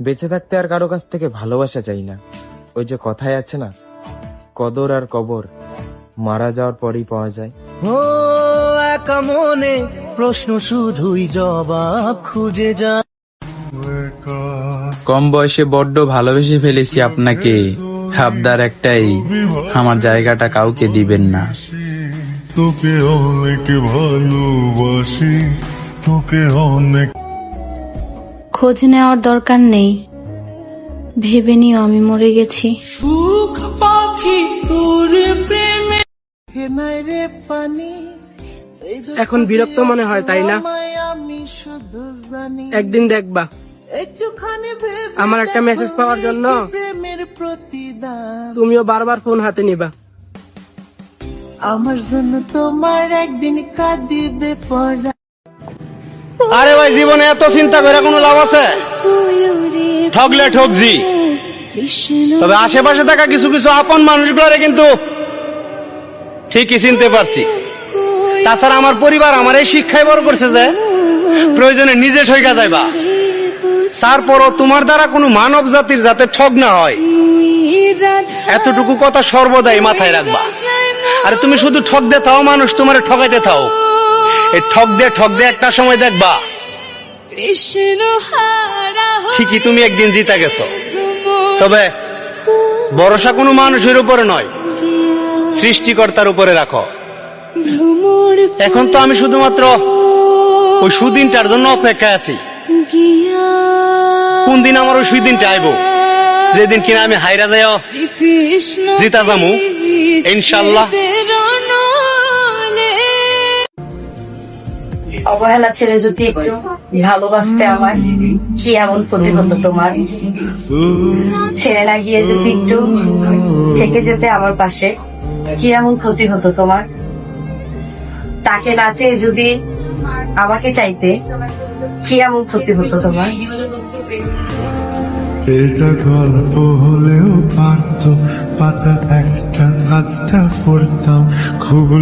বেঁচে থাকতে আর কারো কাছ থেকে ভালোবাসা চাই না। ওই যে কথায় আছে না, কদর আর কবর মারা যাওয়ার পরই পাওয়া যায়। ও একা মনে প্রশ্ন শুধুই জবাব খুঁজে যা। কম বয়সে বড্ড ভালোবেসে ফেলেছি আপনাকে, আবদার একটাই, আমার জায়গাটা কাউকে দিবেন না। তোকে অনেক ভালোবাসি, তোকে অনেক। খোঁজ নেওয়ার দরকার নেই, ভেবে নিও আমি মরে গেছি। সুখ পাখি তোর প্রেমে এখন বিরক্ত মনে হয়, তাই না? একদিন দেখবা আমার একটা মেসেজ পাওয়ার জন্য তুমিও বারবার ফোন হাতে নিবা। আমার জন্য তোমার একদিন কাঁদিবে পড়া। আরে ভাই, জীবনে এত চিন্তা করে কোনো লাভ আছে? ঠকলে ঠকজি, তবে আশেপাশে থাকা কিছু কিছু আপন মানুষগুলোরে কিন্তু ঠিকই চিনতে পারছি। তাছাড়া আমার পরিবার আমার এই শিক্ষায় বড় করছে যে প্রয়োজনে নিজে ঠইকা যাইবা, তারপরও তোমার দ্বারা কোনো মানব জাতির যাতে ঠগ না হয়, এতটুকু কথা সর্বদাই মাথায় রাখবা। আরে তুমি শুধু ঠক দে থাও, মানুষ তোমারে ঠকাইতে থাও, এই ঠক দে একটা সময় দেখবা ঠিকই তুমি একদিন জিতা গেছো। তবে ভরসা কোনো মানুষের উপরে নয়, সৃষ্টিকর্তার উপরে রাখো। এখন তো আমি শুধুমাত্র ওই সুদিনটার জন্য অপেক্ষায় আছি। কোন দিন আমার ওই সুদিনটা আইব, যেদিন কিনা আমি হাইরা যাই জিতা যামু ইনশাল্লাহ। অবহেলা ছেড়ে যদি একটু ভালোবাসতে আমায়, কি এমন ক্ষতি হতো তোমার? ছেড়ে না গিয়ে যদি একটু থেকে যেতে আমার পাশে, কি এমন ক্ষতি হতো তোমার? তাকে না চেয়ে যদি আমাকে চাইতে, কি এমন ক্ষতি হতো তোমার? এটা গল্প হলেও পারতো, পাতা একটা আজটা পড়তাম খুব।